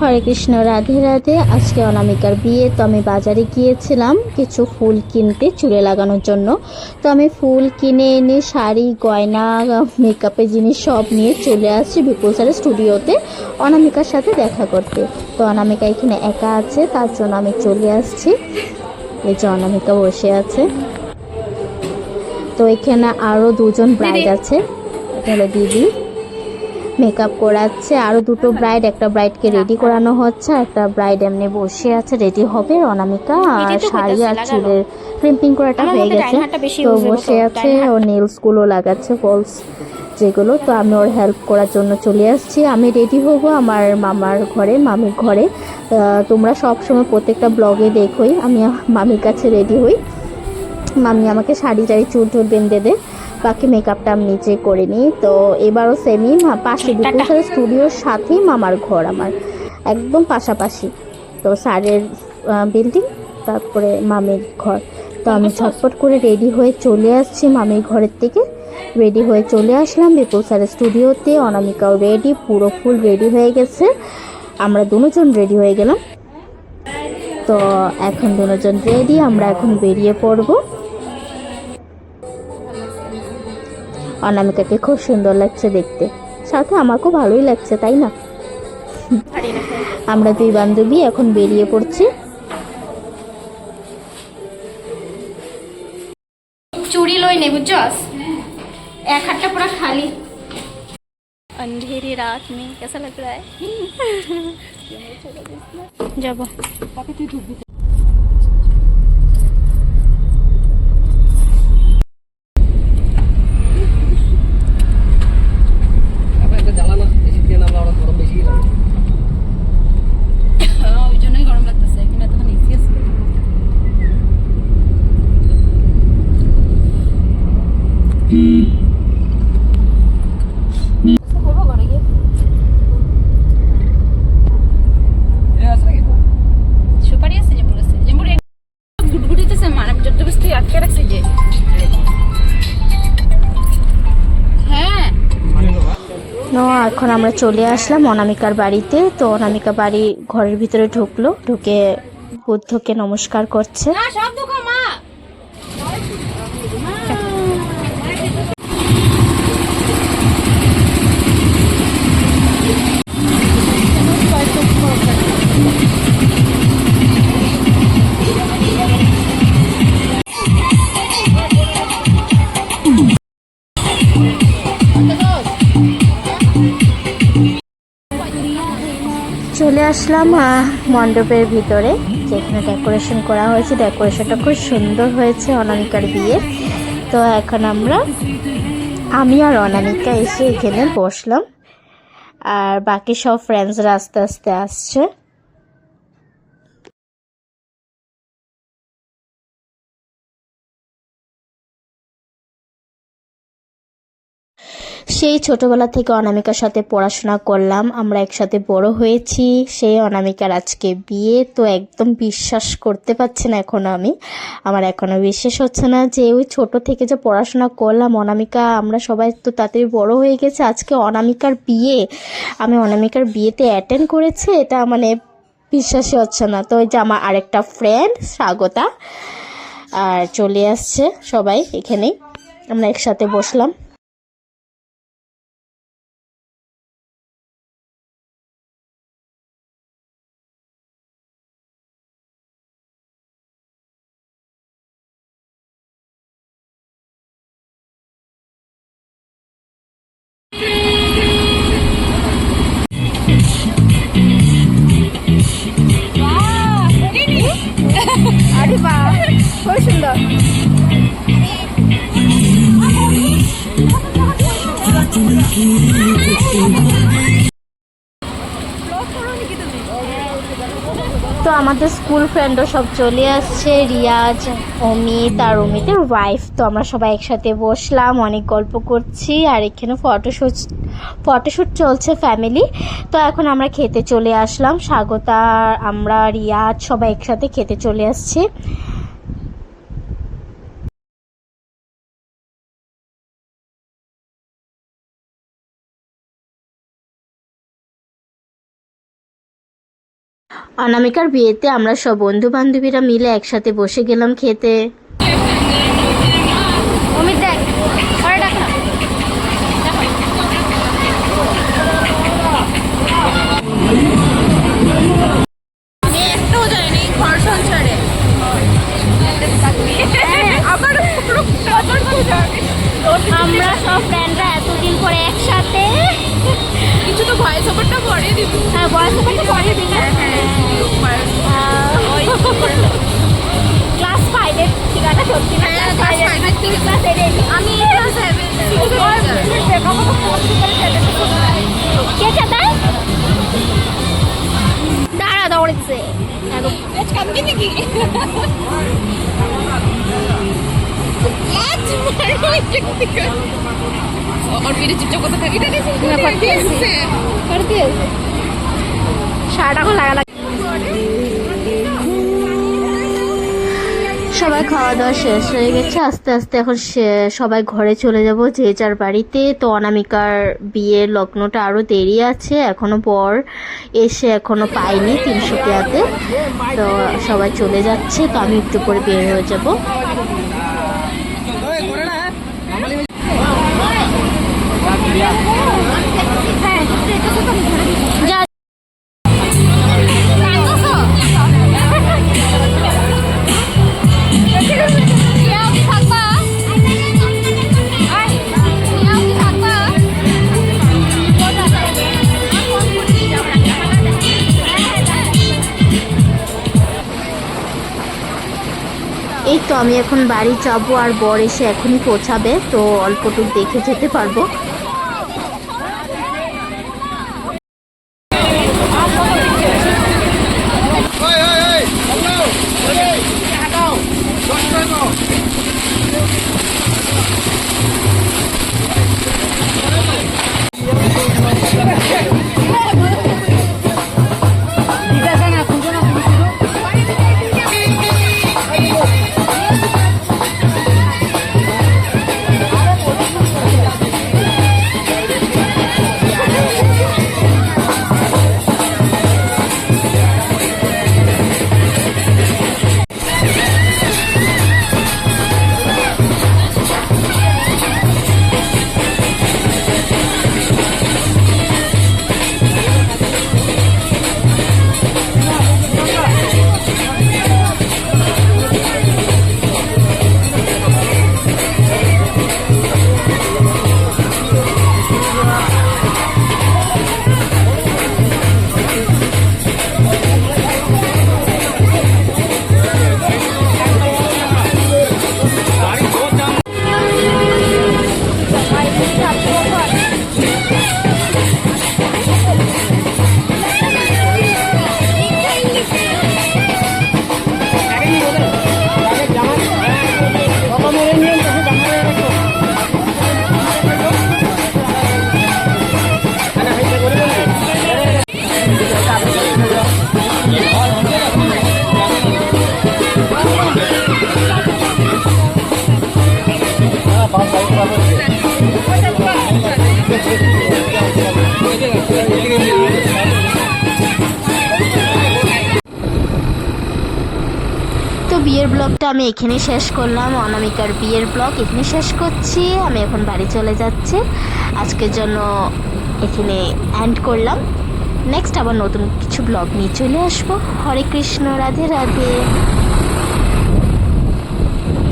হরে কৃষ্ণ, রাধে রাধে। আজকে অনামিকার বিয়ে, তো আমি বাজারে গিয়েছিলাম কিছু ফুল কিনতে চুলে লাগানোর জন্য। তো আমি ফুল কিনে এনে শাড়ি, গয়না, মেকআপের জিনিস সব নিয়ে চলে আসছি বিপুল স্যারের স্টুডিওতে অনামিকার সাথে দেখা করতে। তো অনামিকা এখানে একা আছে, তার জন্য আমি চলে আসছি। এই যে অনামিকা বসে আছে। তো এখানে আরও দুজন ব্রাইড আছে, এটা হলো দিদি, মেকআপ করাচ্ছে। আরো দুটো ব্রাইড, একটা ব্রাইডকে রেডি করানো হচ্ছে, একটা ব্রাইড এমনি বসে আছে, রেডি হবে। অনামিকা আর শাড়ি আর চুলের ক্রিম্পিং করাটা হয়ে গেছে, তো বসে আছে। ও নেলস গুলো লাগাচ্ছে, ফলস যেগুলো। তো আমি ওর হেল্প করার জন্য চলে আসছি। আমি রেডি হব আমার মামার ঘরে, মামির ঘরে। তোমরা সব সময় প্রত্যেকটা ব্লগে দেখোই আমি মামির কাছে রেডি হই। মামি আমাকে শাড়ি টাড়ি চুল টুল বেঁধে দেয়, বাকি মেকআপটা আমি নিজে করে নিই। তো এবারও সেমই, পাশে বিপুল স্যারের স্টুডিওর সাথেই মামার ঘর, আমার একদম পাশাপাশি। তো স্যারের বিল্ডিং, তারপরে মামির ঘর। তো আমি ছটপট করে রেডি হয়ে চলে আসছি মামির ঘরের থেকে। রেডি হয়ে চলে আসলাম বিপুল স্যারের স্টুডিওতে। অনামিকাও রেডি, পুরো ফুল রেডি হয়ে গেছে। আমরা দুজন রেডি হয়ে গেলাম। তো এখন দুজন রেডি, আমরা এখন বেরিয়ে পড়বো। অনামিকাকে খুব সুন্দর লাগছে দেখতে, সাথে আমাকেও ভালোই লাগছে, তাই না? আমরা দুই বান্ধবী এখন বেরিয়ে পড়ছি। चूड़ी लोई नहीं बुझस एक हट्टा पूरा खाली अंधेरी रात में कैसा लग रहा है जब সুপারি আছে যে বলেছে যে মোরে গুটগুটিতেছে মানে জবরদস্তি আটকে রাখছে যে হ্যাঁ। এখন আমরা চলে আসলাম অনামিকার বাড়িতে। তো অনামিকা বাড়ি ঘরের ভিতরে ঢুকলো, ঢুকে বুদ্ধকে নমস্কার করছে। না সব দুঃখ মা চলে আসলাম মণ্ডপের ভিতরে, যেখানে ডেকোরেশন করা হয়েছে। ডেকোরেশনটা খুব সুন্দর হয়েছে অনামিকার বিয়ে। তো এখন আমি আর অনামিকা এসে এখানে বসলাম, আর বাকি সব ফ্রেন্ডসরা আস্তে আস্তে আসছে। সেই ছোটবেলা থেকে অনামিকার সাথে পড়াশোনা করলাম, আমরা একসাথে বড় হয়েছি। সেই অনামিকার আজকে বিয়ে, তো একদম বিশ্বাস করতে পারছি না আমার এখনো বিশ্বাস হচ্ছে না যে ওই ছোট থেকে যে পড়াশোনা করলাম অনামিকা, আমরা সবাই তো তাড়াতাড়ি বড় হয়ে গেছে, আজকে অনামিকার বিয়ে, আমি অনামিকার বিয়েতে অ্যাটেন্ড করেছি, এটা মানে বিশ্বাসই হচ্ছে না। তো ওই যে আমার আরেকটা ফ্রেন্ড স্বাগতা আর চলে আসছে, সবাই এখানেই আমরা একসাথে বসলাম। আরে বাহ খুব সুন্দর তো আমাদের স্কুল ফ্রেন্ডও সব চলে আসছে, রিয়াজ, অমিত আর অমিতের ওয়াইফ। তো আমরা সবাই একসাথে বসলাম, অনেক গল্প করছি, আর এখানে ফটোশ্যুট চলছে ফ্যামিলি। তো এখন আমরা খেতে চলে আসলাম, স্বাগতা, আমরা, রিয়াজ সবাই একসাথে খেতে চলে আসছি। অনামিকার বিয়েতে আমরা সব বন্ধু বান্ধবীরা মিলে একসাথে বসে গেলাম খেতে। অমিত দেখ পরে ডাক না। একটাও যায়নি ঘর সংসারে আবার আমরা সব ফ্রেন্ডরা এতদিন পরে একসাথে কিছু তো ভয়েস ওভারটা পরে দিবি। হ্যাঁ ভয়েস ওভারটা পরে দিবি। ক্লাস 5 এর ঠিকানা সত্যি না ক্লাস 5 এর থেকে ক্লাস 8 আমি ক্লাস 7 কে চাতা দাঁড়া দৌড়েছে কামকে নাকি লাজ মারো और मेरे चुपचाप কথা থাকি না করতে শাড়িটা লাগা সবাই খাওয়া দাওয়া শেষ হয়ে গেছে, আস্তে আস্তে এখন সবাই ঘরে চলে যাব যে যার বাড়িতে। তো অনামিকার বিয়ের লগ্নটা আরও দেরি আছে, এখনো বর এসে এখনো পাইনি তিনসুকিয়াতে। তো সবাই চলে যাচ্ছে, তো আমি একটু পরে বের হয়ে যাব। এই তো আমি এখন বাড়ি যাব, আর বর এসে এখনই পৌঁছাবে, তো অল্পটুকু দেখে যেতে পারবো। তো বিয়ের ব্লগটা আমি এখানে শেষ করলাম, অনামিকার বিয়ের ব্লগ এখানে শেষ করছি। আমি এখন বাড়ি চলে যাচ্ছি, আজকের জন্য এখানে এন্ড করলাম। নেক্সট আবার নতুন কিছু ব্লগ নিয়ে চলে আসবো। হরে কৃষ্ণ, রাধে রাধে।